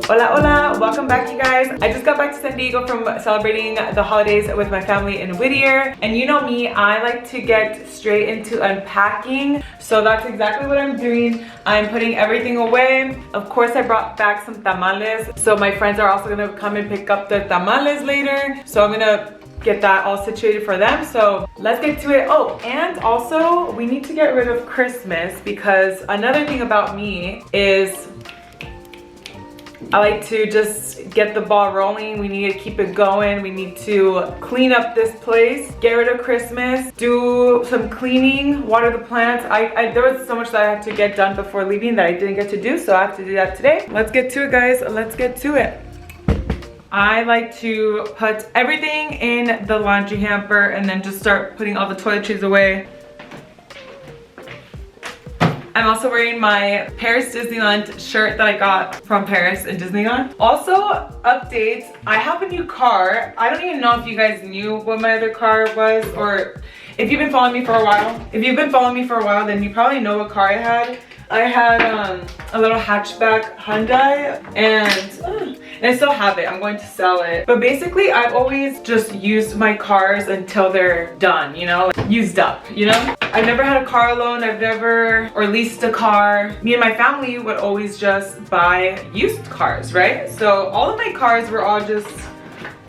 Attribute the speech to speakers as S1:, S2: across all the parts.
S1: Hola, hola, welcome back you guys. I just got back to San Diego from celebrating the holidays with my family in Whittier. And you know me, I like to get straight into unpacking. So that's exactly what I'm doing. I'm putting everything away. Of course, I brought back some tamales. So my friends are also gonna come and pick up the tamales later. So I'm gonna get that all situated for them. So let's get to it. Oh, and also we need to get rid of Christmas, because another thing about me is I like to just get the ball rolling. We need to keep it going. We need to clean up this place, get rid of Christmas, do some cleaning, water the plants. There was so much that I had to get done before leaving that I didn't get to do, so I have to do that today. Let's get to it, guys. Let's get to it. I like to put everything in the laundry hamper and then just start putting all the toiletries away. I'm also wearing my Paris Disneyland shirt that I got from Paris and Disneyland. Also, updates, I have a new car. I don't even know if you guys knew what my other car was, or if you've been following me for a while. If you've been following me for a while, then you probably know what car I had. I had a little hatchback Hyundai, and I still have it. I'm going to sell it. But basically, I've always just used my cars until they're done, you know, used up, you know? I've never had a car loan. I've never, or leased a car. Me and my family would always just buy used cars, right? So all of my cars were all just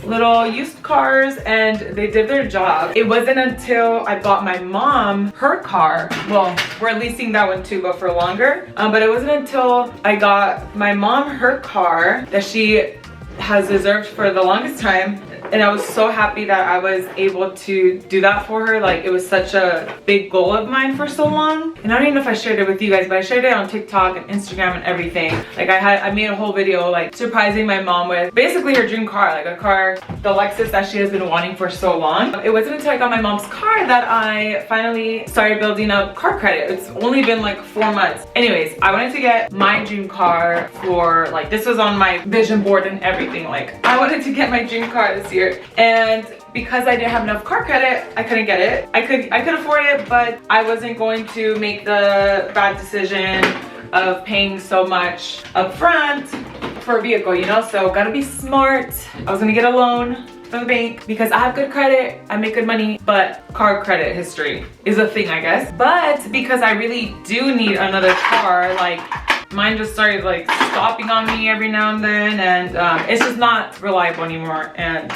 S1: little used cars, and they did their job. It wasn't until I bought my mom her car, well, we're leasing that one too, but for longer, but it wasn't until I got my mom her car that she has reserved for the longest time. And I was so happy that I was able to do that for her. Like, it was such a big goal of mine for so long. And I don't even know if I shared it with you guys, but I shared it on TikTok and Instagram and everything. Like, I made a whole video like surprising my mom with basically her dream car, like a car, the Lexus that she has been wanting for so long. It wasn't until I got my mom's car that I finally started building up car credit. It's only been like 4 months. Anyways, I wanted to get my dream car for, like, this was on my vision board and everything. Like, I wanted to get my dream car this year. And because I didn't have enough car credit, I couldn't get it. I could afford it, but I wasn't going to make the bad decision of paying so much up front for a vehicle, you know? So gotta be smart. I was gonna get a loan from the bank because I have good credit, I make good money, but car credit history is a thing, I guess. But because I really do need another car, like, mine just started like stopping on me every now and then, and it's just not reliable anymore. And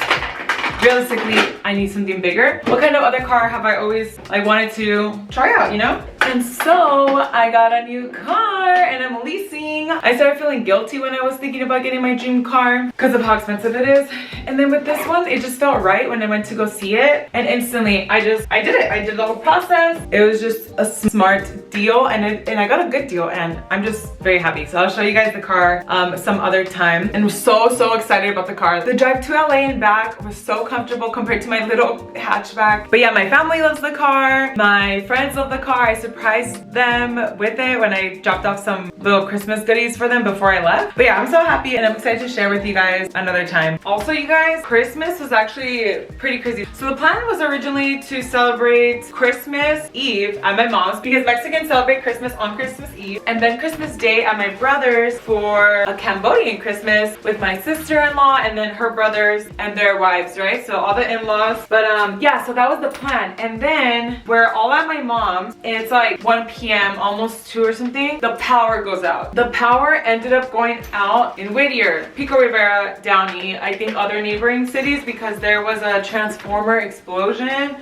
S1: realistically, I need something bigger. What kind of other car have I always like wanted to try out, you know? And so I got a new car and I'm leasing. I started feeling guilty when I was thinking about getting my dream car because of how expensive it is. And then with this one, it just felt right when I went to go see it. And instantly, I did it. I did the whole process. It was just a smart deal, and I got a good deal, and I'm just very happy. So I'll show you guys the car some other time. And I'm so excited about the car. The drive to LA and back was so comfortable compared to my little hatchback. But yeah, my family loves the car. My friends love the car. I surprised them with it when I dropped off some little Christmas goodies for them before I left. But yeah, I'm so happy, and I'm excited to share with you guys another time. Also, you guys, Christmas was actually pretty crazy. So the plan was originally to celebrate Christmas Eve at my mom's, because Mexicans celebrate Christmas on Christmas Eve, and then Christmas Day at my brother's for a Cambodian Christmas with my sister-in-law and then her brothers and their wives, right? So all the in-laws. But yeah, so that was the plan. And then we're all at my mom's, and it's like 1 p.m., almost 2 or something. The power goes out. The power ended up going out in Whittier, Pico Rivera, Downey, I think other neighboring cities, because there was a transformer explosion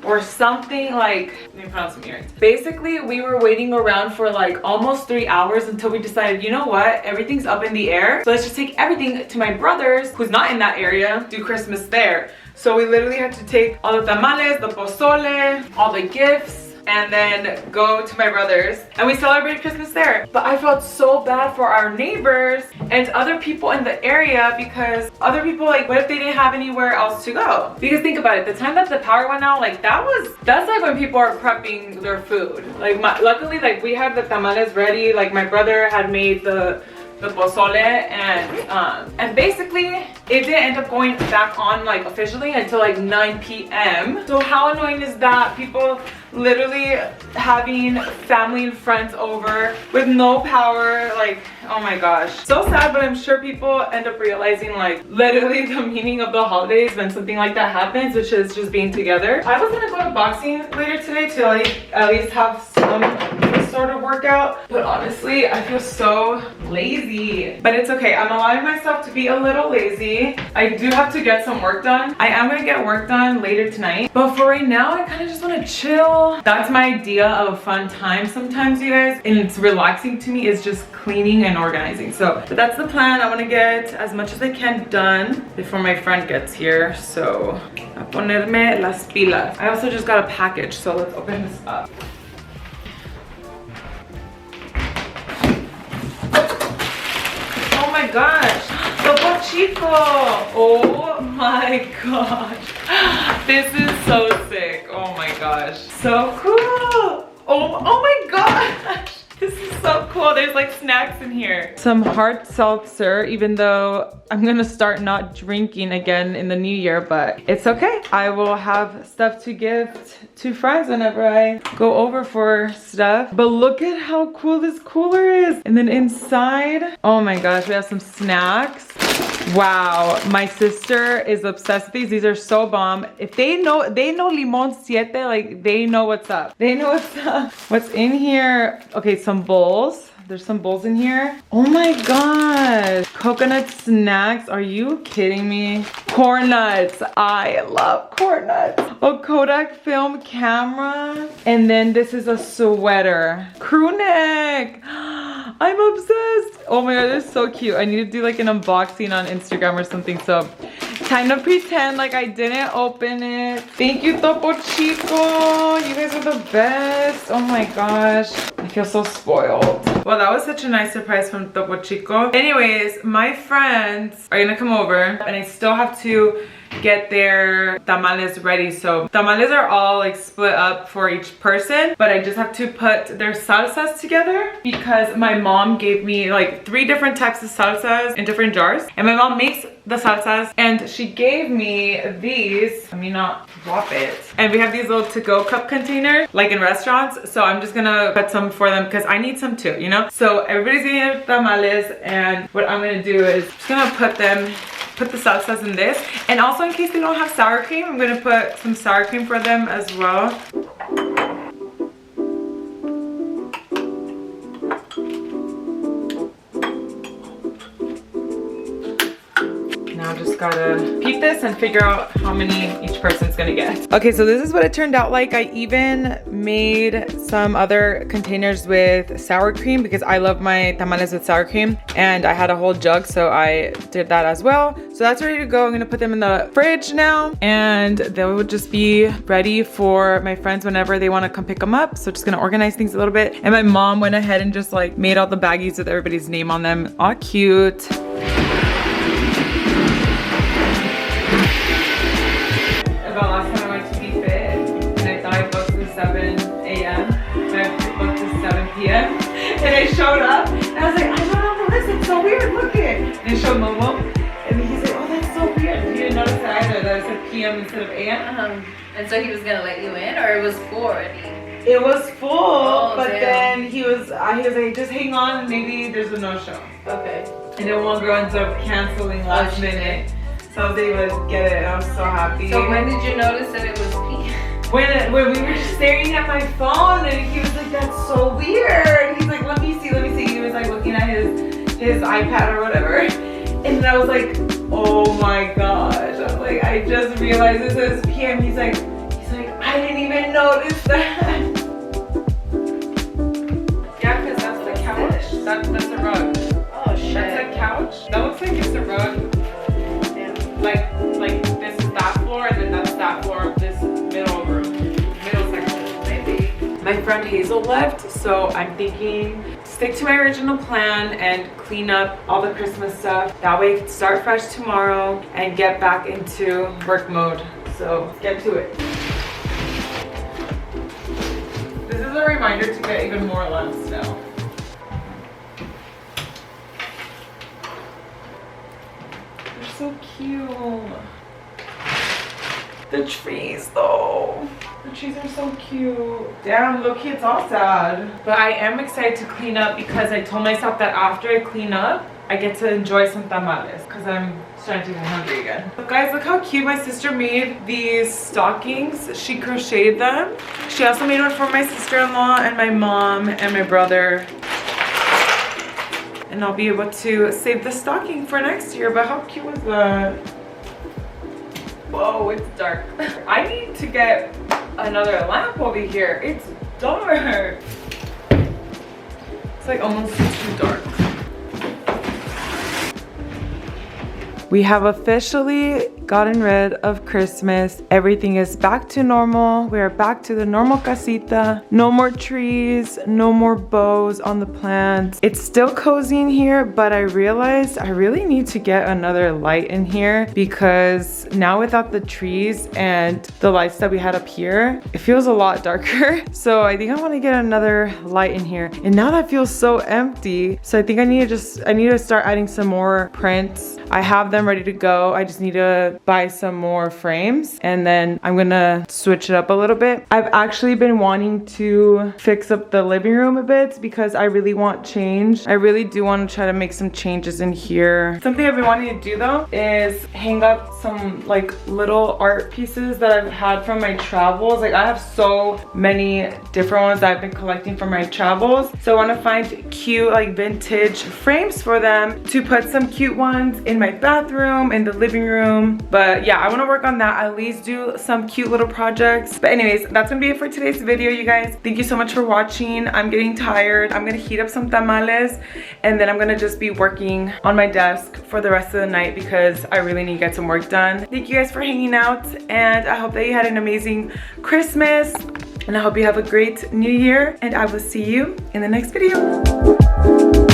S1: or something. Like, let me put on some earrings. Basically, we were waiting around for like almost 3 hours until we decided, you know what, everything's up in the air, so let's just take everything to my brother's, who's not in that area, do Christmas there. So we literally had to take all the tamales, the pozole, all the gifts, and then go to my brother's, and we celebrated Christmas there. But I felt so bad for our neighbors and other people in the area, because other people, like, what if they didn't have anywhere else to go? Because think about it, the time that the power went out, like, that's like when people are prepping their food. Like, luckily, like, we had the tamales ready. Like, my brother had made the pozole, and basically it didn't end up going back on like officially until like 9 p.m. So how annoying is that? People literally having family and friends over with no power. Like, oh my gosh, so sad. But I'm sure people end up realizing like literally the meaning of the holidays when something like that happens, which is just being together. I was gonna go to boxing later today to like at least have some sort of workout, but honestly I feel so lazy. But it's okay, I'm allowing myself to be a little lazy. I do have to get some work done. I am gonna get work done later tonight, but for right now I kind of just want to chill. That's my idea of a fun time sometimes, you guys, and it's relaxing to me, is just cleaning and organizing. So but that's the plan. I want to get as much as I can done before my friend gets here, so a ponerme las pilas. I also just got a package, so let's open this up. Oh my gosh, Topo Chico. Oh my gosh, this is so sick. Oh my gosh, so cool. Oh my gosh, this is so cool. There's like snacks in here. Some hard seltzer, even though I'm gonna start not drinking again in the new year, but it's okay. I will have stuff to give to friends whenever I go over for stuff. But look at how cool this cooler is. And then inside, oh my gosh, we have some snacks. Wow, my sister is obsessed with these. These are so bomb. If they know limon siete, like they know what's up. They know what's up. What's in here? Okay, some bowls. There's some bowls in here. Oh my gosh. Coconut snacks. Are you kidding me? Corn nuts. I love corn nuts. A Kodak film camera. And then this is a sweater. Crew neck. I'm obsessed. Oh my god, this is so cute. I need to do like an unboxing on Instagram or something. So time to pretend like I didn't open it. Thank you, Topo Chico. You guys are the best. Oh my gosh. I feel so spoiled. Well, that was such a nice surprise from Topo Chico. Anyways, my friends are gonna come over and I still have to get their tamales ready. So tamales are all like split up for each person, but I just have to put their salsas together because my mom gave me like 3 different types of salsas in different jars, and my mom makes the salsas and she gave me these. Let me not drop it. And we have these little to-go cup containers like in restaurants, so I'm just gonna put some for them because I need some too, you know. So everybody's getting their tamales, and what I'm gonna do is just gonna put the salsas in this, and also in case they don't have sour cream, I'm gonna put some sour cream for them as well. Now just gotta peep this and figure out how many each person's gonna get. Okay, so this is what it turned out like. I even made some other containers with sour cream because I love my tamales with sour cream, and I had a whole jug, so I did that as well. So that's ready to go. I'm gonna put them in the fridge now, and they will just be ready for my friends whenever they wanna come pick them up. So just gonna organize things a little bit. And my mom went ahead and just like made all the baggies with everybody's name on them. All cute. About last time I went to Be Fit, and I thought I booked to 7 a.m. but I booked to 7 p.m. And I showed up, and I was like, I don't know this, it's so weird, look it. And I showed Momo, and he's like, oh, that's so weird. He didn't notice that either, that it said p.m. instead of a.m.
S2: And so he was gonna let you in, or it was full already?
S1: It was full, but
S2: damn.
S1: then he was like, just hang on, maybe there's a no-show.
S2: Okay.
S1: And then one girl ends up canceling last minute. So I was able to get it, and I was so happy.
S2: So when did you notice that it was pink?
S1: When we were staring at my phone, and he was like, that's so weird. He's like, let me see. He was like looking at his iPad or whatever. And then I was like, oh my gosh. I was like, I just realized this is PM. He's like, I didn't even notice that. Yeah, because that's the couch. That's a rug.
S2: Oh shit.
S1: That's a couch. That looks like it's a rug. Like this is that floor, and then that's that floor of this middle section.
S2: Maybe.
S1: My friend Hazel left, so I'm thinking stick to my original plan and clean up all the Christmas stuff. That way I can start fresh tomorrow and get back into work mode. So let's get to it. This is a reminder to get even more lamps now. They're so cute. The trees though. The trees are so cute. Damn, look, it's all sad. But I am excited to clean up because I told myself that after I clean up, I get to enjoy some tamales because I'm starting to get hungry again. But guys, look how cute my sister made these stockings. She crocheted them. She also made one for my sister-in-law and my mom and my brother. And I'll be able to save the stocking for next year. But how cute was that? Whoa, it's dark. I need to get another lamp over here. It's dark. It's like almost too dark. We have officially gotten rid of Christmas. Everything is back to normal. We are back to the normal casita. No more trees, no more bows on the plants. It's still cozy in here, but I realized I really need to get another light in here because now without the trees and the lights that we had up here, it feels a lot darker. So I think I want to get another light in here. And now that feels so empty. So I think I need to start adding some more prints. I have them ready to go. I just need to buy some more frames and then I'm gonna switch it up a little bit. I've actually been wanting to fix up the living room a bit because I really want change. I really do want to try to make some changes in here. Something I've been wanting to do though is hang up some like little art pieces that I've had from my travels. Like I have so many different ones that I've been collecting from my travels. So I want to find cute like vintage frames for them to put some cute ones in my bathroom, in the living room. But yeah, I want to work on that, at least do some cute little projects. But anyways, that's gonna be it for today's video, you guys. Thank you so much for watching. I'm getting tired. I'm gonna heat up some tamales and then I'm gonna just be working on my desk for the rest of the night because I really need to get some work done. Thank you guys for hanging out and I hope that you had an amazing Christmas and I hope you have a great new year and I will see you in the next video.